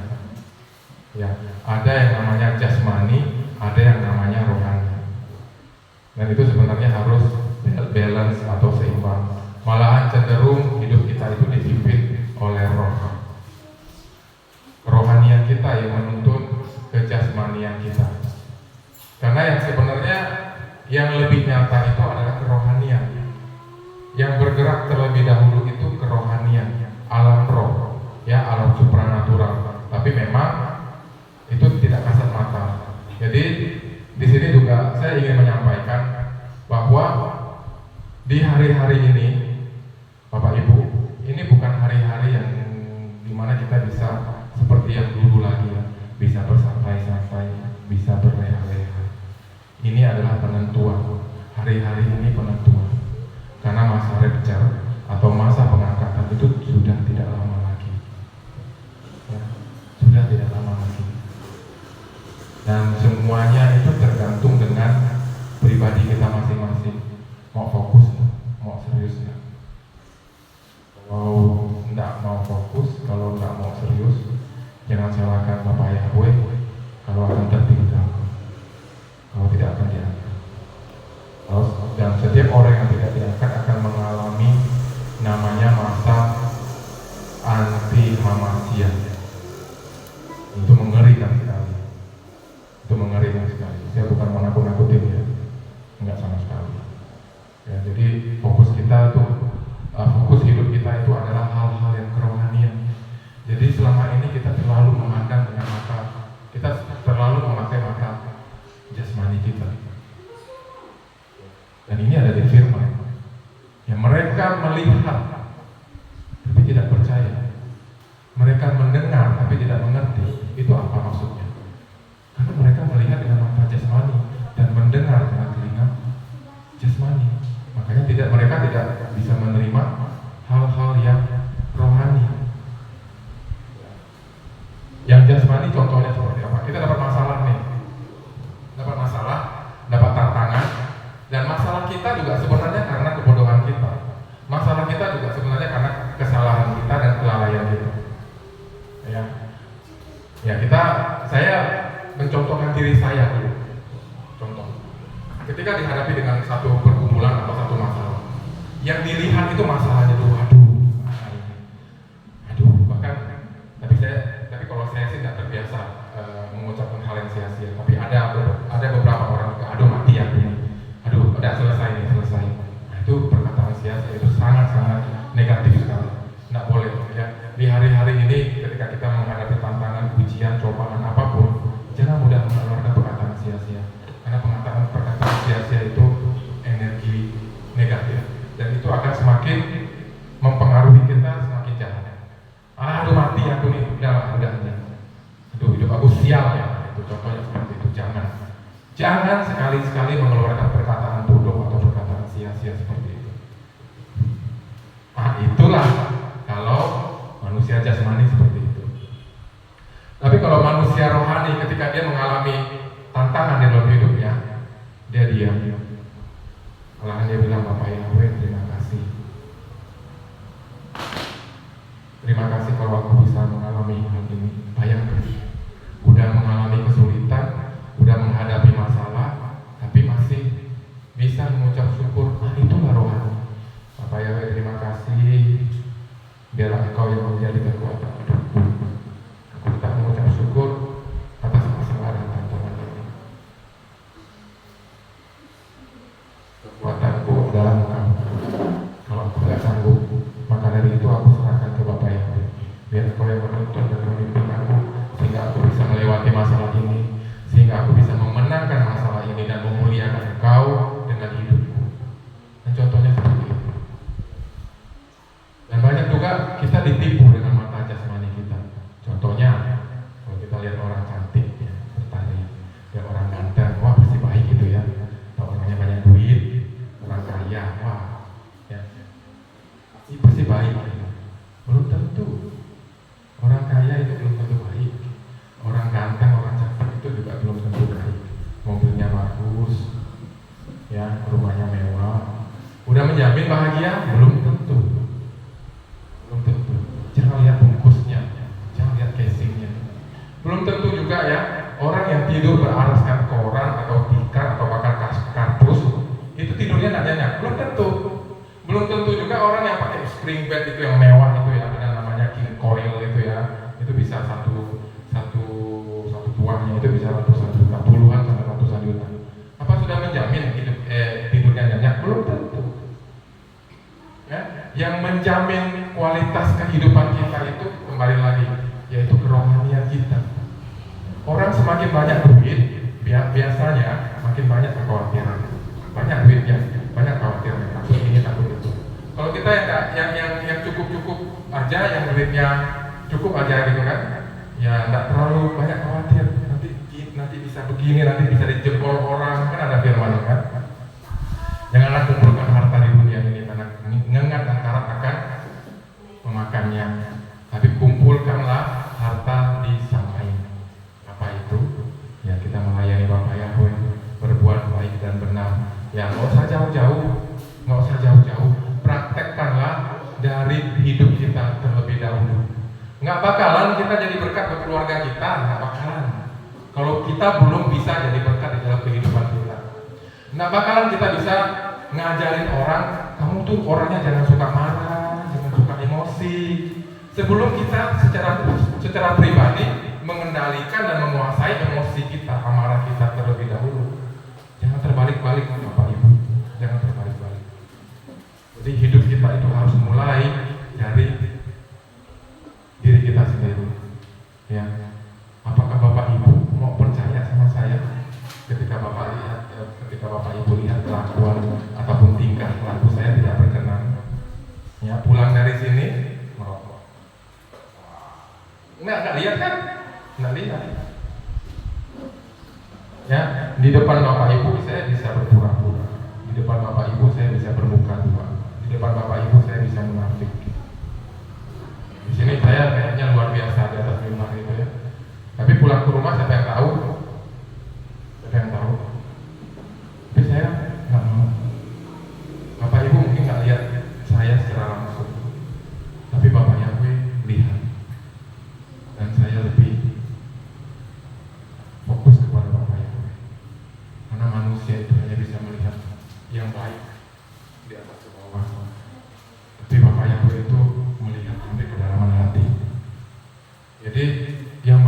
Ya, ada yang namanya jasmani, ada yang namanya rohani. Dan itu sebenarnya harus balance atau seimbang. Malahan cenderung hidup kita itu dipimpin oleh Roh. Kerohanian kita yang menuntun kejasmanian kita. Karena yang sebenarnya yang lebih nyata itu adalah kerohanian. Yang bergerak terlebih dahulu itu kerohanian, alam roh, ya, alam supranatural. Tapi memang itu tidak kasat mata. Jadi di sini juga saya ingin menyampaikan bahwa di hari-hari ini, Bapak Ibu, ini bukan hari-hari yang dimana kita bisa seperti yang dulu lagi, ya, bisa bersantai-santai, bisa berleha-leha. Ini adalah penentuan. Hari-hari ini penentuan. Karena masa rapture atau masa pengangkatan itu sudah tidak lama lagi, ya, sudah tidak lama lagi. Dan semuanya itu tergantung dengan pribadi kita masing-masing. Mau fokus, mau serius ya. Kalau tidak mau fokus, kalau tidak mau serius, jangan salahkan Bapak Yahweh kalau akan tertinggal, kalau tidak akan diangkat. Dan setiap orang yang tidak diangkat akan mengalami namanya masa anti HaMasyiah. Itu mengerikan sekali. Itu mengerikan sekali. Saya bukan mau nakut-nakutin ya, enggak sama sekali. Ya, jadi fokus kita tuh, fokus hidup kita itu adalah hal-hal yang kerohanian. Jadi selama ini kita terlalu memandang dengan mata, kita terlalu memakai mata jasmani kita. Dan ini ada di firman. Ya, mereka melihat tapi tidak percaya. Mereka mendengar tapi tidak mengerti. Itu apa maksudnya? Karena mereka melihat dengan mata jasmani dan mendengar dengan telinga jasmani. Makanya mereka tidak bisa menerima hal-hal yang rohani. Yang jasmani contohnya seperti apa? Kita dapat masalah nih. Dapat masalah, dapat tantangan. Dan masalah kita juga sebenarnya karena kebodohan kita. Masalah kita juga sebenarnya karena kesalahan kita dan kelalaian kita. Ya, saya mencontohkan diri saya dulu. Contoh, ketika dihadapi dengan satu pergumulan atau satu masalah, yang dilihat itu masalahnya tuh, aduh, bahkan, tapi kalau saya sih tidak terbiasa mengucapkan hal yang sia-sia. Tapi ada beberapa orang, aduh mati ya ini. Aduh, udah selesai. Nah, itu perkataan sia-sia, itu sangat-sangat negatif sekali. Nggak boleh, ya. di hari-hari ini ketika kita menghadapi tantangan, ujian, cobaan apapun, jangan mudah mengeluarkan perkataan sia-sia. Karena perkataan sia-sia itu energi negatif dan itu akan semakin mempengaruhi kita, semakin jahat. Aduh mati aku nih, udah. Aduh hidup aku sial ya. Itu contohnya seperti itu. Jangan sekali-sekali mengeluarkan perkataan bodoh atau perkataan sia-sia seperti itu. Itulah kalau manusia jasmani seperti itu. Tapi kalau manusia rohani ketika dia mengalami tantangan di dalam hidupnya, dia diam. Malahan dia bilang, Bapak Yahweh, terima kasih. Terima kasih kalau aku bisa mengalami hal ini. Bayangkan, udah mengalami kesulitan, udah menghadapi masalah, tapi masih bisa mengucap syukur. Itulah rohani. Bapak Yahweh, terima kasih. Biarlah Engkau yang menjadi kekuatan hidupku. Aku tetap mengucap syukur atas masalah dan tantangan ini. Kekuatanku dalam Engkau. Kalau aku tidak sanggup, maka dari itu aku serahkan ke Bapak Yahweh. Biar Engkau yang menuntun dan memimpin aku, sehingga aku bisa melewati masalah ini, sehingga aku bisa memenangkan masalah ini dan memuliakan Engkau dengan hidupku. Dan contohnya seperti itu. Dan banyak juga kita ditipu dengan mata jasmani kita. Contohnya, kalau kita lihat orang cantik, ya, bertari, lihat orang ganteng, wah pasti baik gitu ya. Kalau orangnya banyak duit, orang kaya, wah, ya, pasti baik. Ya. Belum tentu. Orang kaya itu belum tentu baik. Orang ganteng, orang cantik itu juga belum tentu baik. Mobilnya bagus, ya, rumahnya mewah. Udah menjamin bahagia? Belum tentu. Belum tentu. Jangan lihat bungkusnya, jangan lihat casingnya. Belum tentu juga ya, orang yang tidur beralaskan koran atau tikar atau bakar kardus itu tidurnya nggak nyenyak. Belum tentu. Belum tentu juga orang yang pakai spring bed itu yang mewah itu ya, dengan namanya king coil itu ya, itu bisa satu buahnya itu bisa ratusan juta, puluhan sampai ratusan juta. Apa sudah menjamin tidurnya nyenyak? Belum tentu. Ya, yang menjamin kualitas kehidupan kita itu kembali lagi, yaitu kerohanian kita. Orang semakin banyak duit, biasanya makin banyak kekhawatiran. Banyak duitnya, banyak kekhawatiran. Takut ini, takut itu. Kalau kita yang cukup aja, yang duitnya cukup aja gitu kan, ya nggak terlalu banyak khawatir. Nanti bisa begini, nanti bisa dijebol orang, kan ada firman kan. Janganlah kumpulkan harta di dunia ini karena ngengat angkarat akan memakannya, tapi kumpulkanlah harta di sana ini. Apa itu? Ya kita melayani Bapak Yahweh, berbuat baik dan benar. Ya nggak usah jauh-jauh, praktekkanlah dari hidup kita terlebih dahulu. Nggak bakalan kita jadi berkat buat keluarga kita, nggak bakalan. Kalau kita belum bisa jadi berkat di dalam kehidupan kita, nggak bakalan kita bisa ngajarin orang, kamu tuh orangnya jangan suka marah, jangan suka emosi. Sebelum kita secara pribadi mengendalikan dan menguasai emosi kita, amarah kita terlebih dahulu. Jangan terbalik-balik Bapak Ibu, jangan terbalik-balik. Jadi hidup kita itu harus mulai dari diri kita sendiri. Ya, apakah Bapak Ibu mau percaya sama saya ketika Bapak Ibu lihat kelakuan ataupun tingkah laku saya tidak berkenan? Ya, pulang dari sini merokok. Nggak lihat kan? Nggak lihat. Ya, di depan Bapak Ibu saya bisa berpura-pura. Di depan Bapak Ibu saya bisa bermuka dua. Di depan Bapak Ibu saya bisa munafik. Di sini saya kayaknya luar biasa di atas mimbar itu ya. Tapi pulang ke rumah siapa yang tahu? Siapa yang tahu? Tapi saya nggak mau. Bapak Ibu mungkin nggak lihat saya secara langsung, tapi Bapak Yahweh lihat. Dan saya lebih fokus kepada Bapak Yahweh. Karena manusia itu hanya bisa melihat yang baik di atas ke bawah. Tapi Bapak Yahweh itu melihat sampai kedalaman hati. Jadi yang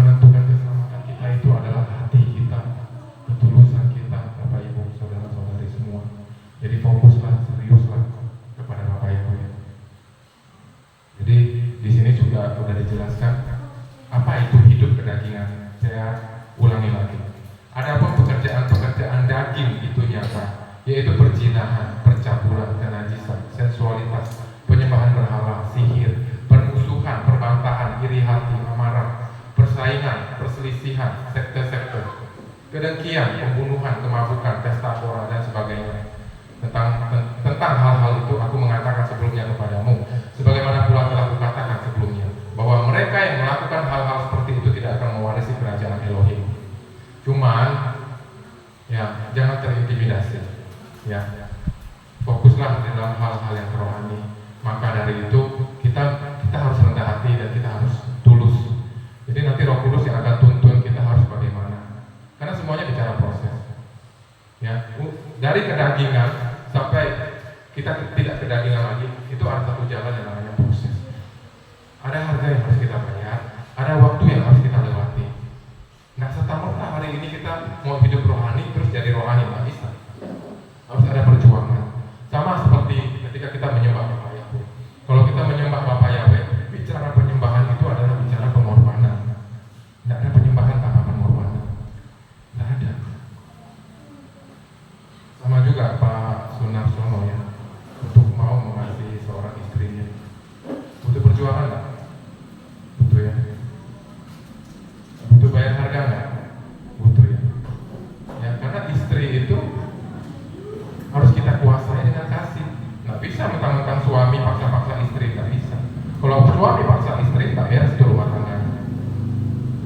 dijelaskan apa itu hidup kedagingan. Saya ulangi lagi. Adapun pekerjaan-pekerjaan daging itu nyata, yaitu perzinahan, percabulan, kenajisan, sensualitas, penyembahan berhala, sihir, permusuhan, perbantahan, iri hati, amarah, persaingan, perselisihan, sekte-sekte, kedengkian, pembunuhan, kemabukan, pesta pora, dan sebagainya. Tentang hal-hal itu aku mengatakan sebelumnya kepadamu, sebagaimana pula telah kukatakan sebelumnya, bahwa mereka yang melakukan hal-hal seperti itu tidak akan mewarisi kerajaan Elohim. Cuman, ya jangan terintimidasi, ya fokuslah di dalam hal-hal yang rohani. Maka dari itu kita harus rendah hati dan kita harus tulus. Jadi nanti Roh Kudus yang akan tuntun kita harus bagaimana. Karena semuanya bicara proses. Ya, dari kedagingan sampai kita tidak kedagingan lagi, itu ada satu jalan yang namanya proses. Ada harga yang harus kita bayar, ada waktu yang harus kita lewati. Nah, serta-merta hari ini kita mau hidup rohani terus jadi rohani, nggak bisa. Harus ada perjuangan. Sama seperti ketika kita menyembah Bapak Yahweh. Kalau kita menyembah Bapak Yahweh, bicara penyembahan itu adalah bicara pengorbanan. Tidak ada penyembahan tanpa pengorbanan. Tidak ada. Sama juga Pak Sunarsono ya, untuk mau mengasihi seorang istrinya. Butuh perjuangan nggak? Butuh ya. Butuh bayar harga nggak? Butuh ya. Ya, karena istri itu harus kita kuasai dengan kasih. Nggak bisa mentang-mentang suami paksa-paksa istri, nggak bisa. Kalau suami paksa istri, nggak beres itu rumah tangganya.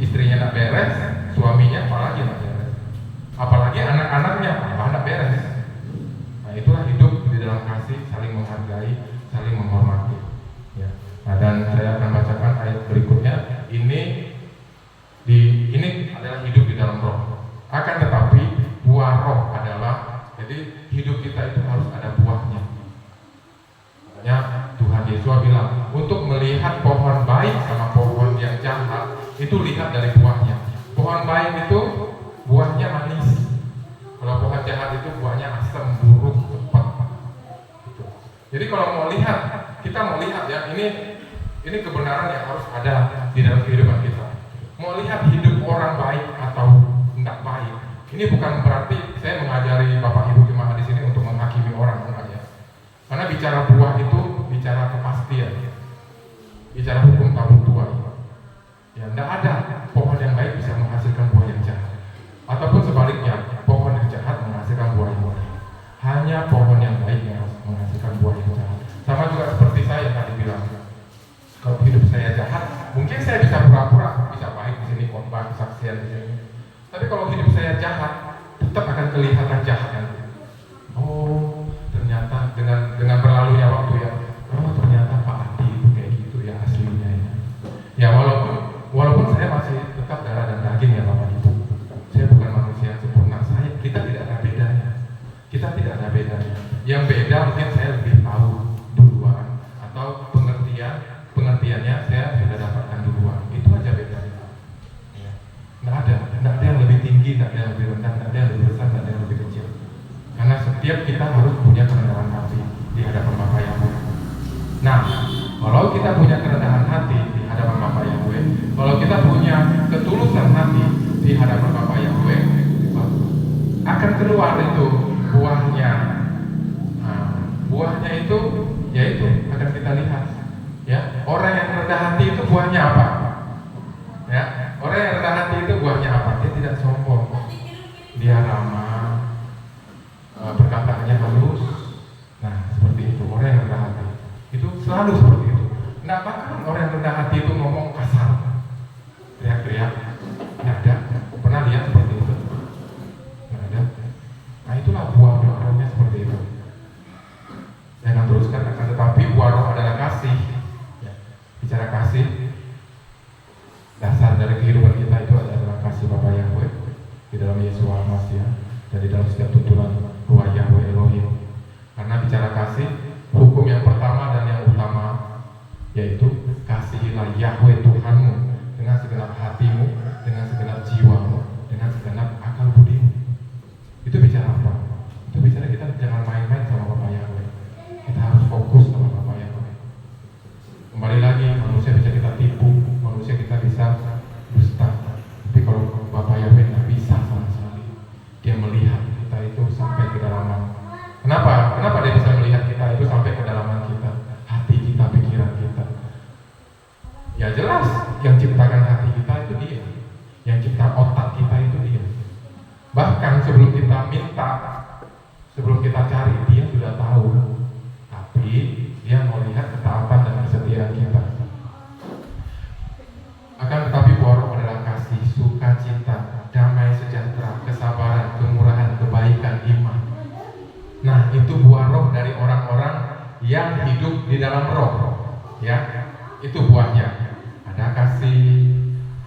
Istrinya nggak beres, suaminya apalagi nggak beres. Apalagi anak-anaknya malah nggak beres. Nah, itulah hidup di dalam kasih, saling menghargai, saling menghormati. Ya. Nah, dan saya akan bacakan ayat berikutnya. Ini adalah hidup di dalam roh. Akan tetapi buah roh adalah, jadi hidup kita itu harus ada buahnya. Makanya Tuhan Yesus bilang, untuk melihat pohon baik sama pohon yang jahat, itu lihat dari buahnya. Pohon baik itu buahnya manis. Kalau pohon jahat itu buahnya asam, buruk, cepat. Gitu. Jadi kalau mau lihat, kita mau lihat ya, ini kebenaran yang harus ada di dalam kehidupan kita. Mau lihat hidup orang baik atau tidak baik. Ini bukan berarti saya mengajari Bapak Ibu jemaat di sini untuk menghakimi orang, enggak ya. Karena bicara buah itu bicara kepastian, bicara hukum tabur tuai. Ya, tidak ada pohon yang baik bisa menghasilkan buah yang jahat, ataupun sebaliknya pohon yang jahat menghasilkan buah yang baik. Hanya pohon yang baik yang menghasilkan buah yang jahat. Sama juga seperti saya tadi bilang, kalau hidup saya jahat, mungkin saya bisa pura-pura, bisa baik di sini, khotbah, kesaksian di sini. Tapi kalau hidup saya jahat, tetap akan kelihatan jahat. Oh, ternyata dengan berlalunya waktu ya, oh ternyata Pak Adi itu kayak gitu ya aslinya ya. Ya walaupun saya masih tetap darah dan daging ya Bapak Ibu. Saya bukan manusia yang sempurna. Kita tidak ada bedanya. Kita tidak ada bedanya. Yang beda mungkin saya lebih tahu duluan, atau pengertiannya saya sudah dapatkan duluan. Itu aja bedanya. Ya. Nggak ada yang lebih tinggi, nggak ada yang lebih rendah, nggak ada yang lebih besar, nggak ada yang lebih kecil. Karena setiap kita harus punya kerendahan hati di hadapan Bapa Yahweh. Nah, kalau kita punya kerendahan hati di hadapan Bapa Yahweh, kalau kita punya ketulusan hati di hadapan Bapa Yahweh, akan keluar itu buahnya. Nah, buahnya itu yaitu akan kita lihat. Ya, orang yang rendah hati itu buahnya apa? Ya, orang yang rendah hati itu buahnya apa? Dia tidak sombong, dia ramah, perkataannya halus. Nah, seperti itu orang yang rendah hati. Itu selalu seperti itu. Nggak bakal orang yang rendah hati itu ngomong kasar, teriak-teriak. Nggak ada. Pernah lihat seperti itu? Nggak ada. Nah, itulah buah rohnya seperti itu. Saya akan teruskan, akan tetapi buah roh adalah kasih. Bicara kasih, dasar dari kehidupan kita itu adalah kasih Bapa Yahweh di dalam Yesus Al-Masih dan di dalam setiap tuntunan Ruah Yahweh Elohim. Karena bicara kasih, hukum yang pertama dan yang utama yaitu kasihilah Yahweh Tuhanmu dengan segenap hatimu, dengan segenap jiwamu, dengan segenap akal budimu. Itu bicara apa? Itu bicara kita jangan main-main sama Bapa Yahweh. Kita harus fokus sama Bapa Yahweh. Kembali lagi, manusia bisa kita tipu, yang ciptakan hati kita itu Dia, yang cipta otak kita itu Dia. Bahkan sebelum kita minta, sebelum kita cari, Dia sudah tahu. Tapi Dia mau lihat ketaatan dan kesetiaan kita. Akan tetapi buah roh adalah kasih, sukacita, damai sejahtera, kesabaran, kemurahan, kebaikan, iman. Nah, itu buah roh dari orang-orang yang hidup di dalam roh. Ya, itu buahnya. Ada kasih,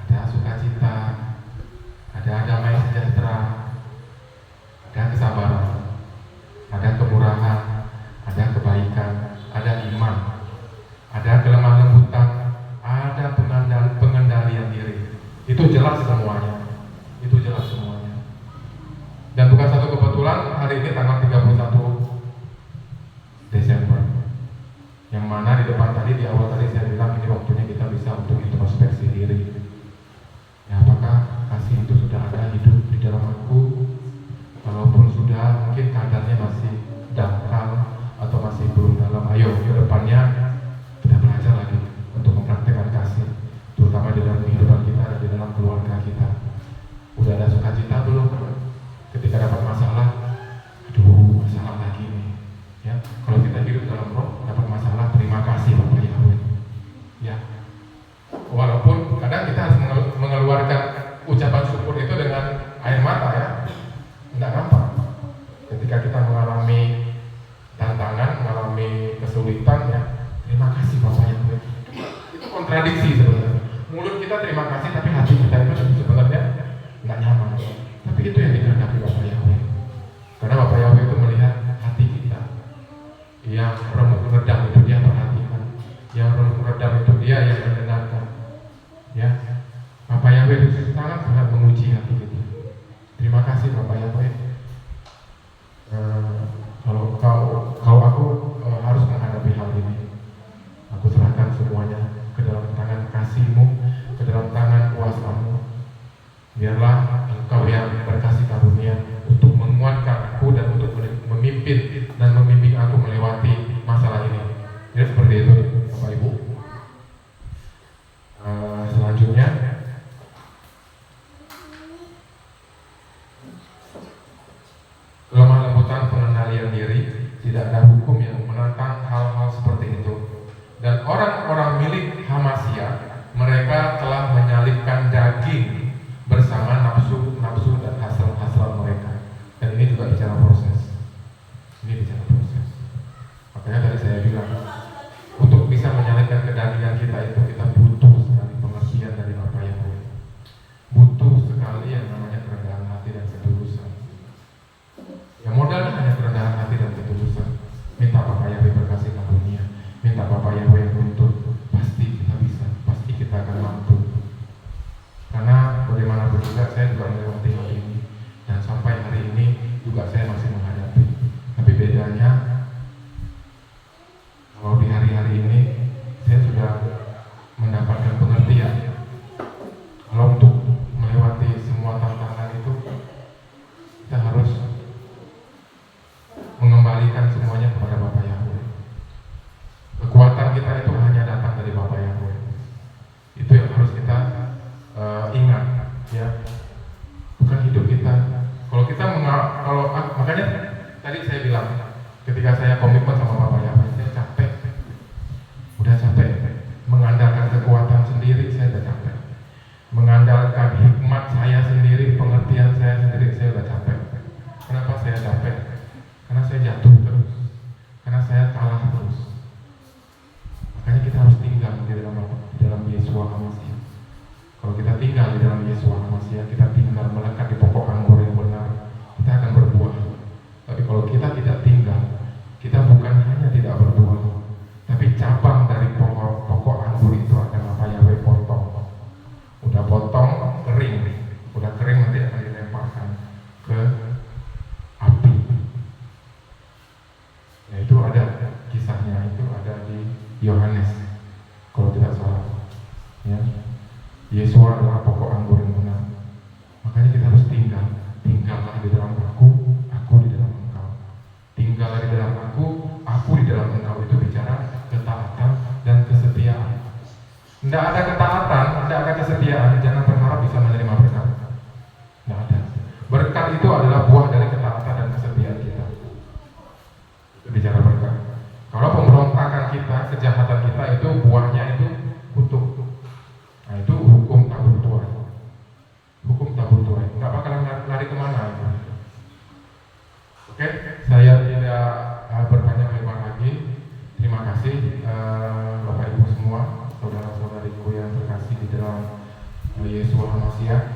ada sukacita, ada damai sejahtera, ada kesabaran, ada kemurahan, ada kebaikan, ada iman, ada kelemah lembutan, ada pengendalian diri. Itu jelas semuanya. Itu jelas semuanya. Dan bukan satu kebetulan hari ini tanggal 31 Desember. Yang mana di depan tadi, di awal tadi saya bilang ini waktunya kita bisa untuk introspeksi diri. Ya, apakah kasih itu sudah ada hidup di dalam aku? Walaupun sudah, mungkin kadarnya masih dangkal atau masih belum dalam. Ayo, ke depannya kita belajar lagi untuk mempraktikkan kasih, terutama di dalam kehidupan kita dan di dalam keluarga kita. Udah ada sukacita belum? Ketika dapat masalah, aduh, masalah lagi nih. Ya, kalau kita hidup dalam roh, dapat masalah, terima kasih Bapak Yahweh. Ya, walaupun kadang kita harus mengeluarkan ucapan syukur itu dengan air mata ya, tidak gampang. Ketika kita mengalami tantangan, mengalami kesulitan ya, terima kasih Bapak Yahweh. Itu kontradiksi sebenarnya. Mulut kita terima kasih, tapi hati kita itu sebenarnya nggak nyaman. Tapi itu yang dikehendaki Bapak Yahweh. Karena Bapak Yahweh itu melihat hati kita. Yang remuk redam itu Dia perhatikan. Yang remuk redam itu Dia yang mendengarkan. Ya, Bapak Yahweh itu sangat menguji hati kita. Terima kasih Bapak Yahweh. Kalau aku harus menghadapi hal ini, aku serahkan semuanya ke dalam tangan kasih-Mu, ke dalam tangan kuasa-Mu. Biarlah Engkau yang berkasih karunia untuk menguatkan aku dan untuk memimpin dan membimbing aku melewati masalah ini. Ya, seperti itu Bapak Ibu. Selanjutnya, kelemah lembutan, pengendalian diri. Tidak ada hukum yang menentang hal-hal seperti itu. Dan orang-orang milik Hamasya, mereka telah menyalibkan daging bersama nafsu dan hasrat mereka. Dan ini juga bicara proses. Ini bicara proses. Makanya tadi saya bilang, untuk bisa menyalibkan kedagingan kita itu kita butuh sekali pengertian dari Bapak Yahweh. Butuh sekali yang namanya kerendahan hati dan ketulusan. Ya, modalnya hanya kerendahan hati dan ketulusan. Minta Bapak Yahweh berkasih karunia, minta Bapak Yahweh menuntun. Pasti kita bisa, pasti kita akan mampu. Karena bagaimanapun juga saya juga melewati hal ini, dan sampai hari ini juga saya masih menghadapi. Tapi bedanya, kalau di hari-hari ini saya sudah mendapatkan pengertian. Kalau untuk melewati semua tantangan itu, kita harus mengembalikan semuanya kepada Bapak Yahweh. Kekuatan kita itu hanya datang dari Bapak Yahweh. Itu yang harus kita ingat, ya. Bukan hidup kita. Makanya tadi saya bilang, ketika saya komitmen sama Bapak Yahweh, saya capek. Udah capek mengandalkan kekuatan sendiri, saya udah capek. Mengandalkan hikmat saya sendiri, pengertian saya sendiri, saya udah capek. Kenapa saya capek? Karena saya jatuh terus, karena saya kalah terus. Makanya kita harus tinggal di dalam Yeshua HaMashiach. Kalau kita tinggal di dalam Yeshua HaMashiach, kita tinggal melekat di pokok anggur yang benar, kita akan berbuah. Tapi kalau kita tidak tinggal, kita bukan hanya tidak berbuah, tapi cabang dari pokok anggur itu akan Bapak Yahweh potong. Udah potong, kering. Udah kering nanti akan dilemparkan ke api. Ya, itu ada kisahnya, itu ada di Yohanes kalau tidak salah. Ya, Yesus adalah pokok anggur yang benar. Makanya kita harus tinggallah di dalam aku di dalam engkau. Tinggallah di dalam aku di dalam engkau. Itu bicara ketaatan dan kesetiaan. Tidak ada ketaatan Yesua HaMasiah